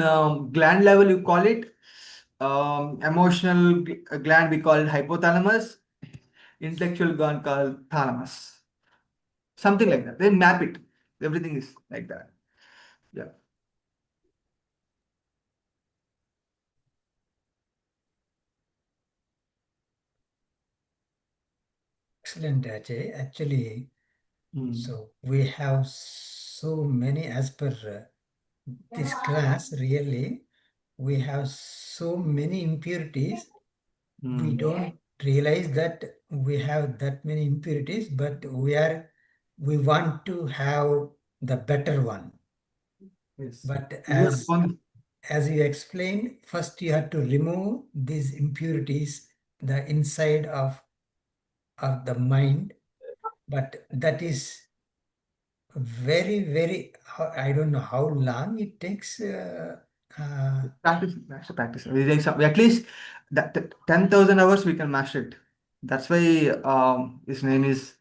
gland level you call it emotional gland, we call it hypothalamus, intellectual gland called thalamus, something like that. They map it, everything is like that. Yeah. Excellent, Ajay. Actually, Hmm. so we have so many, as per this class, really, we have so many impurities. We Hmm. don't realize that we have that many impurities, but we want to have the better one. Yes. But Yeah, as you explained, first you have to remove these impurities, the inside of the mind. But that is very, very, I don't know how long it takes. practice, practice. At least that 10,000 hours we can master it. That's why his name is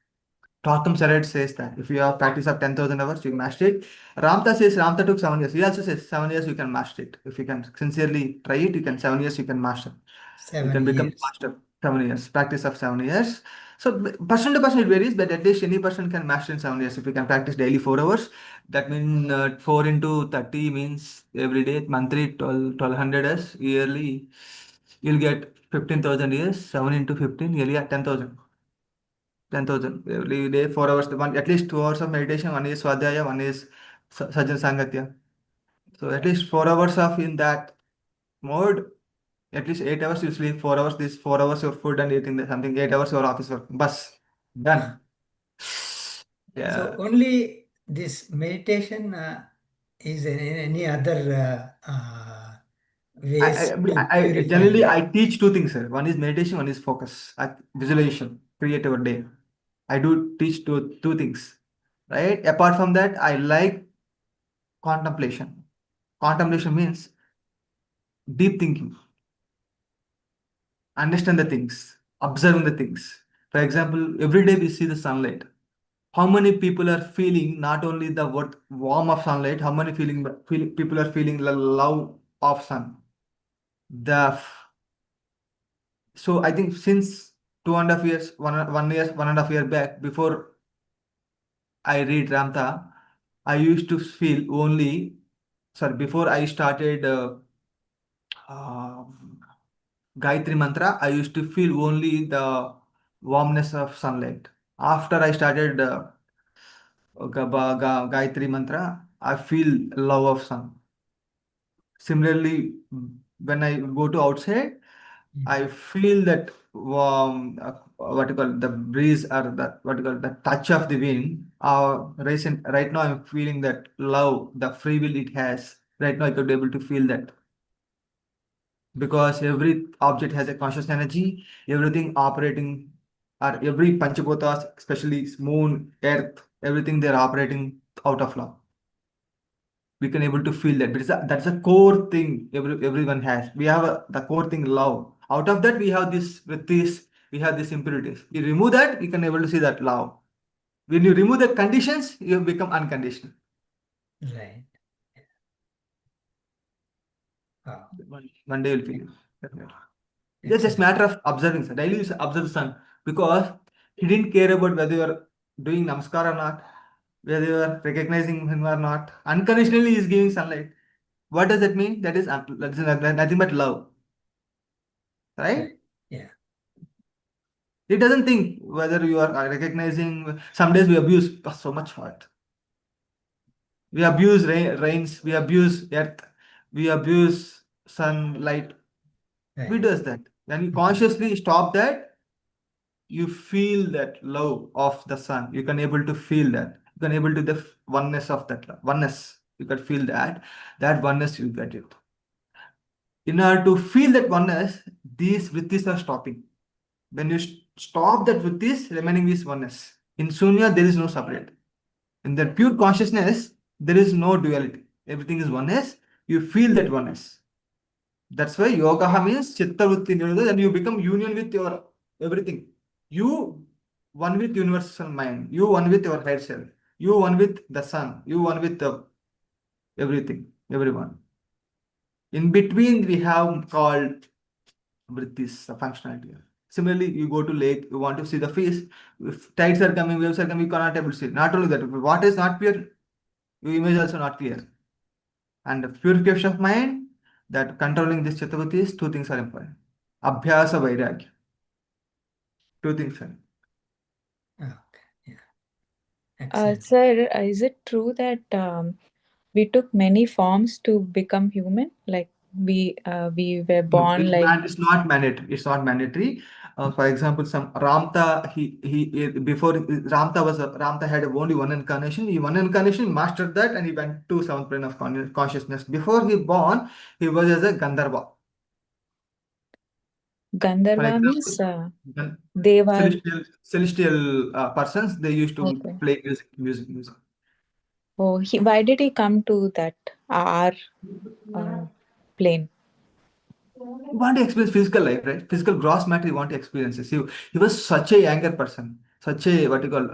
Totham Saret says that if you have practice of 10,000 hours, you master it. Ramtha says Ramtha took 7 years. He also says 7 years you can master it. If you can sincerely try it, you can 7 years you can master. You 7 can become years. master. 7 years. Practice of 7 years. So person to person it varies, but at least any person can master in 7 years. If you can practice daily 4 hours, that means 4 into 30 means every day, monthly 1200 hours, yearly you'll get 15,000 years, 7 into 15, yearly at 10,000. 10,000 every day, 4 hours, one, at least 2 hours of meditation, one is Swadhyaya, one is Sajjan Sangatya. So at least 4 hours of in that mode, at least 8 hours you sleep, 4 hours, this 4 hours your food and eating something, 8 hours your office work. Bus. Done. So Yeah. only this meditation is in any other ways to purify. Generally I teach two things, sir. One is meditation, one is focus, visualization, create our day. I do teach two things, right? Apart from that, I like contemplation. Contemplation means deep thinking, understand the things, observing the things. For example, every day we see the sunlight. How many people are feeling not only the warm of sunlight, how many people are feeling the love of sun? The So I think since 2.5 years, 1 year, 1.5 year back, before I read Ramtha, I used to feel only, sorry, before I started uh, Gayatri Mantra, I used to feel only the warmness of sunlight. After I started Gayatri Mantra, I feel love of sun. Similarly, when I go to outside, I feel that warm, what you call the breeze or the what you call the touch of the wind. Right now, I'm feeling that love, the free will it has. Right now, I could be able to feel that because every object has a conscious energy. Everything operating, or every panchabotas, especially moon, earth, everything they're operating out of love. We can able to feel that because that's a core thing everyone has. We have the core thing love. Out of that we have this with this we have these impurities. You remove that, you can able to see that love. When you remove the conditions, you become unconditional. Right. Wow. One day you'll feel it. Definitely. It's just matter of observing. Sir. Daily you observe the sun because he didn't care about whether you are doing namaskar or not, whether you are recognizing him or not. Unconditionally, he is giving sunlight. What does that mean? That is nothing but love, right? Right. Yeah. It doesn't think whether you are recognizing. Some days we abuse so much hurt. We abuse rains, we abuse earth, we abuse sunlight. Right. We does that. When you consciously stop that, you feel that love of the sun. You can able to feel that. You can able to the oneness of that love. Oneness. You can feel that. That oneness you get it. In order to feel that oneness, these vrittis are stopping. When you stop that vrittis, remaining is oneness. In Sunya, there is no separate. In that pure consciousness, there is no duality. Everything is oneness. You feel that oneness. That's why yoga means chitta vritti nirodha, and you become union with your everything. You one with universal mind. You one with your higher self. You one with the sun. You one with the everything, everyone. In between, we have called vrittis, the functionality. Similarly, you go to lake, you want to see the fish. If tides are coming, waves are coming, you cannot able to see. Not only that, what is not pure, your image also not clear. And the purification of mind, that controlling this chittavrittis, two things are important. Abhyasa vairagya. Two things are. Okay. Yeah. Excellent. Sir, is it true that we took many forms to become human? Like we were No, born like it's not mandatory. It's not mandatory. For example, some Ramtha, before Ramtha had only one incarnation. He one incarnation mastered that, and he went to seventh plane of consciousness. Before he born, he was as a Gandharva. For Gandharva means example, Deva. celestial persons. They used to Okay. play music. Oh, why did he come to that our plane? You want to experience physical life, right? Physical gross matter you want to experience. He was such a younger person, such a what you call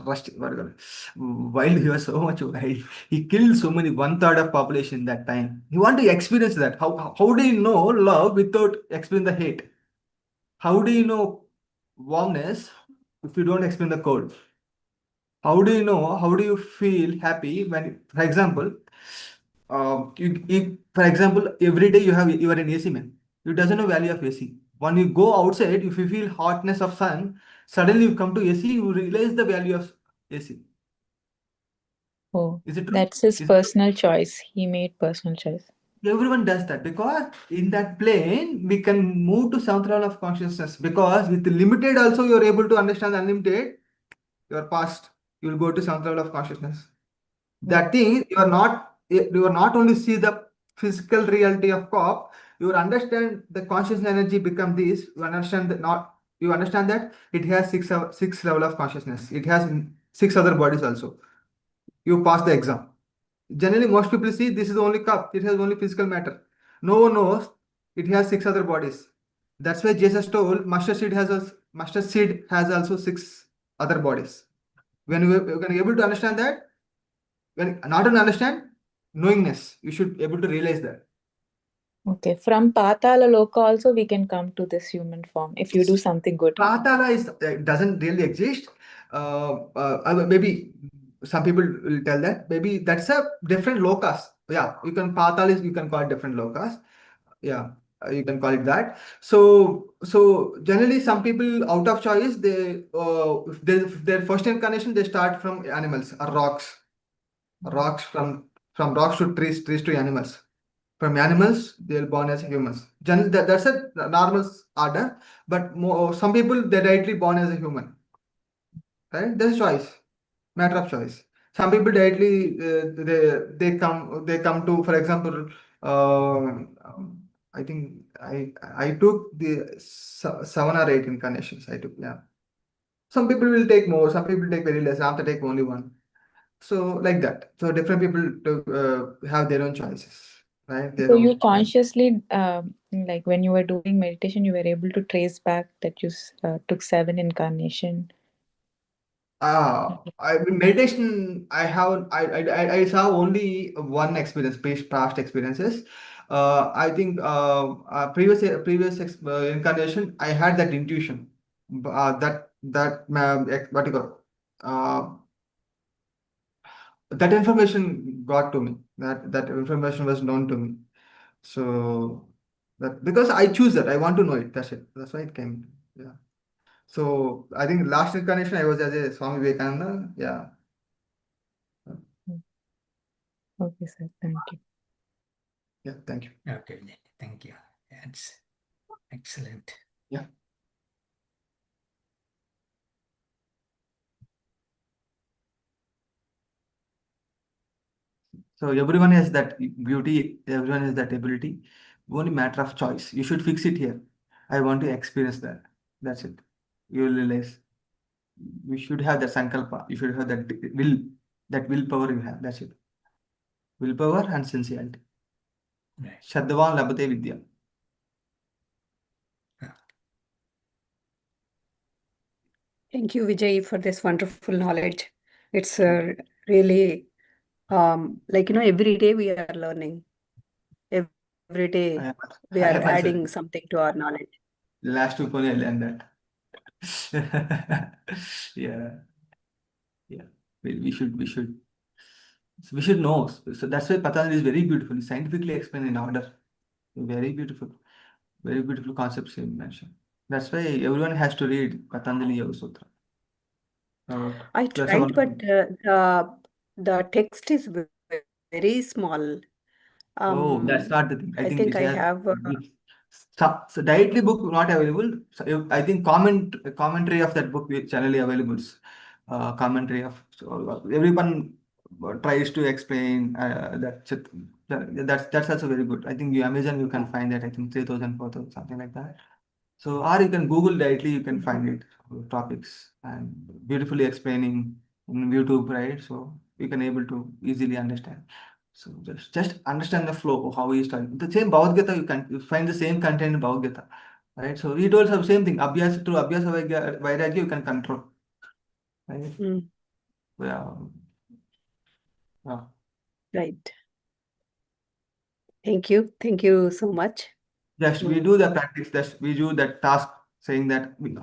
what you call wild. He was so much wild. He killed so many one third of population that time. He want to experience that. How do you know love without experiencing the hate? How do you know warmness if you don't explain the code, how do you know? How do you feel happy when, for example, for example, every day you are an AC man. You doesn't know value of AC. When you go outside, if you feel hotness of sun, suddenly you come to AC, you realize the value of AC. Oh, Is it true? that's his Is it true? personal choice. He made personal choice. Everyone does that because in that plane we can move to seventh level of consciousness, because with the limited also you are able to understand unlimited. You are past. You will go to seventh level of consciousness. That thing you are not only see the physical reality of cop, you will understand the conscious energy become this. You understand that not you understand that it has six level of consciousness. It has six other bodies also. You pass the exam. Generally, most people see this is the only cup, it has only physical matter. No one knows it has six other bodies. That's why Jesus told mustard seed has also six other bodies. When you are able to understand that, when not to understand, knowingness, you should able to realize that. Okay, from Patala Loka also we can come to this human form if you do something good. Pratala doesn't really exist. Maybe some people will tell that maybe that's a different locus. Yeah, you can Patal is you can call it different locus. Yeah, you can call it that. So generally some people out of choice if their first incarnation they start from animals or rocks from rocks to trees to animals. From animals, they'll born as humans. Generally, that's a normal order. But some people they're directly born as a human. Right? There's choice, matter of choice. Some people directly they come to, for example, I think I took the 7 or 8 incarnations. I took, yeah. Some people will take more. Some people take very less. Ramtha take only one. So like that. So different people have their own choices, right? Their So you own. consciously, like when you were doing meditation, you were able to trace back that you took 7 incarnation. Meditation. I saw only one experience, past experiences. I think previous incarnation, I had that intuition. What you call that information got to me. That information was known to me. So that because I choose that, I want to know it. That's it. That's why it came. Yeah. So I think last incarnation I was as a Swami Vivekananda. Yeah. Okay, sir. Thank you. Yeah. Thank you. Okay, thank you. That's excellent. Yeah. So everyone has that beauty. Everyone has that ability. Only matter of choice. You should fix it here. I want to experience that. That's it. You will realize. You should have that sankalpa. You should have that will. That willpower you have. That's it. Willpower and sincerity. Right. Shraddhavan labhate vidya. Thank you, Vijay, for this wonderful knowledge. It's really every day we are learning. Every day we I are am also. adding something to our knowledge. Last week only I learned that. Yeah. Yeah. We should know. So that's why Patanjali is very beautiful. It's scientifically explained in order. Very beautiful concepts he mentioned. That's why everyone has to read Patanjali Yoga Sutra. I That's a tried, but wonderful. the text is very small. Oh, that's not the thing. I I think think it I has have. so directly book not available. So I think commentary of that book is generally available. Commentary of everyone tries to explain that's also very good. I think you Amazon you can find that. I think 3,000, 4,000, something like that. So, or you can Google directly, you can find it, topics and beautifully explaining in YouTube, right? So you can able to easily understand. So just understand the flow of how he started. The same Bhagavad Gita, you find the same content in Bhagavad Gita, right? So he told the same thing. Abhyas through Abhyasa Vairagya, you can control, right? Mm, Yeah. Yeah. right. Thank you. Thank you so much. Just we Mm, do the practice. Just we do that task saying that we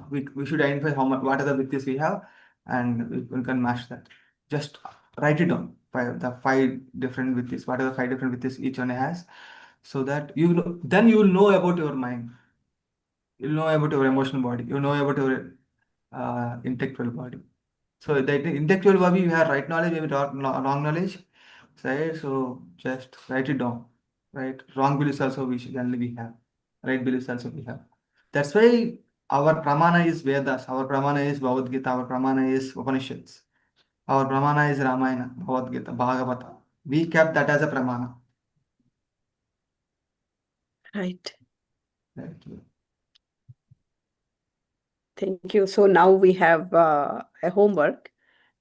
should identify what are the vittis we have, and we can match that. Just write it down. The five different vittis. What are the five different vittis each one has, so that then you will know about your mind. You'll know about your emotional body. You know about your intellectual body. So the intellectual body, you have right knowledge, maybe wrong knowledge, right? So just write it down, right? Wrong beliefs also generally we have, right beliefs also we have. That's why our pramana is Vedas, our pramana is Bhagavad Gita, our pramana is Upanishads, our pramana is Ramayana, Bhagavad Gita, Bhagavata. We kept that as a pramana. Right. Right. Thank you. So now we have a homework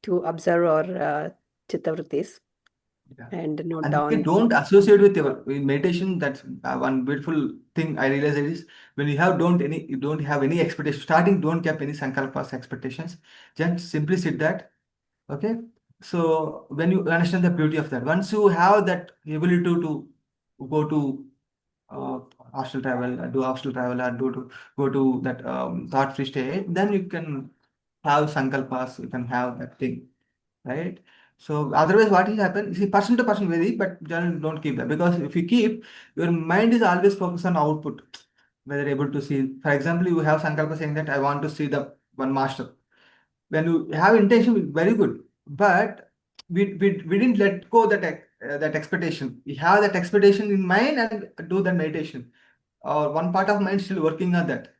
to observe our chitta vrittis Yeah. and note And down. don't associate with your in meditation. That's one beautiful thing I realized is when you don't have any expectation. Starting, don't keep any sankalpas expectations. Just simply sit that. Okay. So when you understand the beauty of that, once you have that ability to go to uh, hostel travel, do hostel travel, or go to that thought-free state, then you can have sankalpas. You can have that thing, right? So otherwise, what will happen? See, person to person vary, but generally don't keep that, because if you keep, your mind is always focused on output, whether able to see. For example, you have sankalpa saying that I want to see the one master. When you have intention, very good, but we didn't let go that expectation. We have that expectation in mind and do that meditation. Or one part of mind still working on that,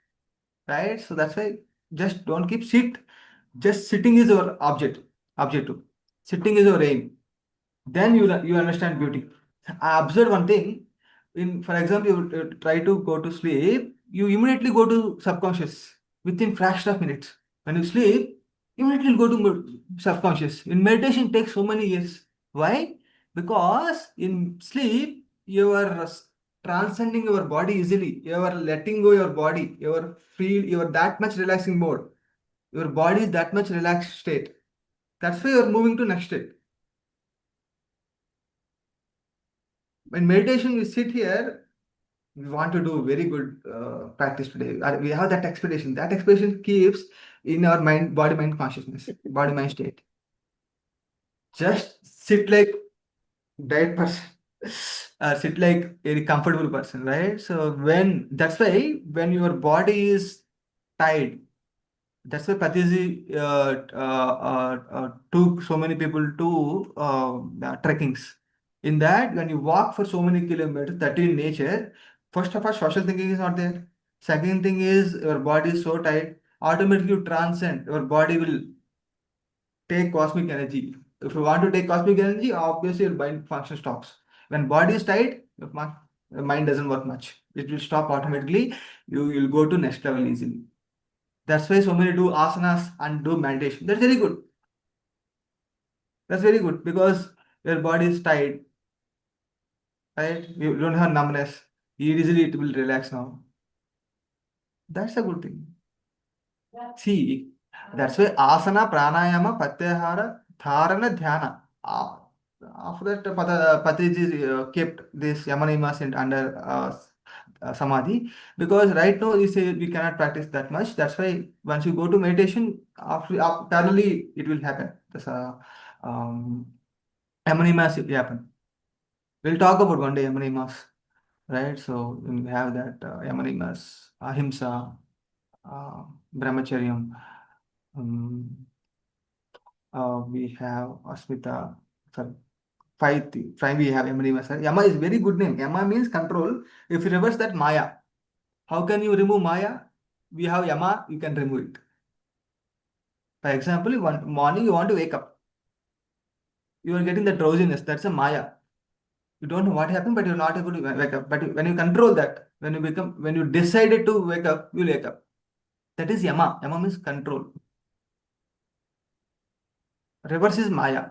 right? So that's why just don't keep sit. Just sitting is your objective. Sitting is your aim. Then you understand beauty. I observed one thing. For example, you try to go to sleep, you immediately go to subconscious within fraction of minutes. When you sleep, immediately go to subconscious. In meditation, it takes so many years. Why? Because in sleep, you are transcending your body easily. You are letting go your body. You are free. You are that much relaxing mode. Your body is that much relaxed state. That's why you are moving to next state. In meditation, we sit here, we want to do very good practice today. We have that expectation. That expectation keeps in our mind, body, mind consciousness, body, mind state. Just sit like diet person, or sit like a comfortable person, right? So that's why when your body is tired, that's why Patiji took so many people to trekkings. In that, when you walk for so many kilometers, that in nature, first of all, social thinking is not there. Second thing is your body is so tight, automatically you transcend. Your body will take cosmic energy. If you want to take cosmic energy, obviously your mind function stops. When body is tight, your mind doesn't work much. It will stop automatically. You will go to next level easily. That's why so many do asanas and do meditation. That's very good. That's very good because your body is tight, right? You don't have numbness. Easily it will relax now. That's a good thing. See, that's why asana, pranayama, pratyahara, dharana, dhyana. After that, Patiji kept this yamanimas under samadhi, because right now you say we cannot practice that much. That's why once you go to meditation, parallelly it will happen. That's um, yamanimas will happen. We'll talk about one day yamanimas, right? So we have that yamanimas, ahimsa, brahmacharyam. We have Asmita. Sorry, five we have Yama. Yama is very good name. Yama means control. If you reverse that, Maya. How can you remove Maya? We have Yama, you can remove it. For example, morning you want to wake up. You are getting the drowsiness. That's a Maya. You don't know what happened, but you're not able to wake up. But when you control that, when you decided to wake up, you wake up. That is Yama. Yama means control. Reverse is Maya.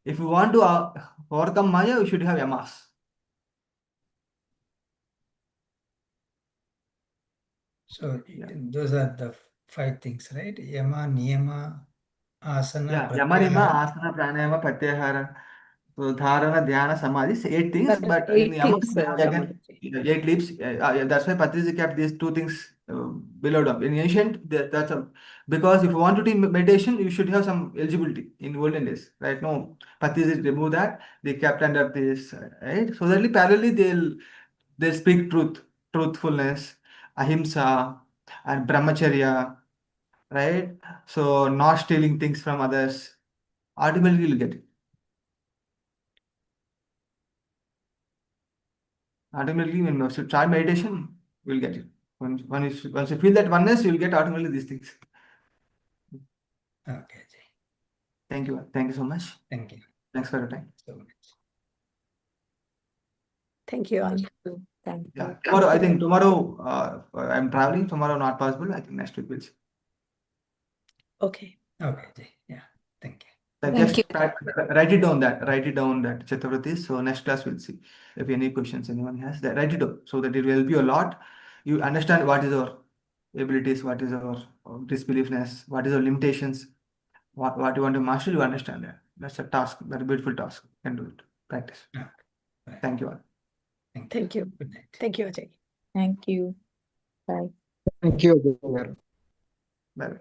If you want to overcome Maya, you should have Yamas. So Yeah. those are the five things, right? Yama, niyama, asana, Yeah, Yamarima, pratyahara. Asana, Pranayama, Pratyahara, so Dharana, Dhyana, Samadhi, eight things, That is but in eight Yama, things, we have again Ramanji. eight leaves. Yeah, that's why Patrici kept these two things below down. In ancient, that's a, because if you want to do meditation, you should have some eligibility in olden days, right? No, Patis remove that, they kept under this, right? So that parallelly they'll speak truthfulness, ahimsa, and brahmacharya, right? So not stealing things from others. Ultimately, you'll get it. Ultimately, when you start meditation, you'll get it. Once you feel that oneness, you'll get automatically these things. Okay, Jay. Thank you. Thank you so much. Thank you Thanks for your time. so much. Thank you all. Thank you. Yeah. Tomorrow, I think tomorrow I'm traveling. Tomorrow not possible. I think next week we'll see. Okay. Okay, Jay. Yeah. Thank you. Like Thank just write it down that Chaturthi. So next class we'll see if any questions anyone has. That write it down so that it will help you a lot. You understand what is our abilities, what is our disbeliefness, what is our limitations, what you want to master. You understand that. That's a task. That's a beautiful task. You can do it. Practice. Okay. Bye. Thank you all. Thank you. Good night. Thank you, Ajay. Thank you. Bye. Thank you. Bye bye.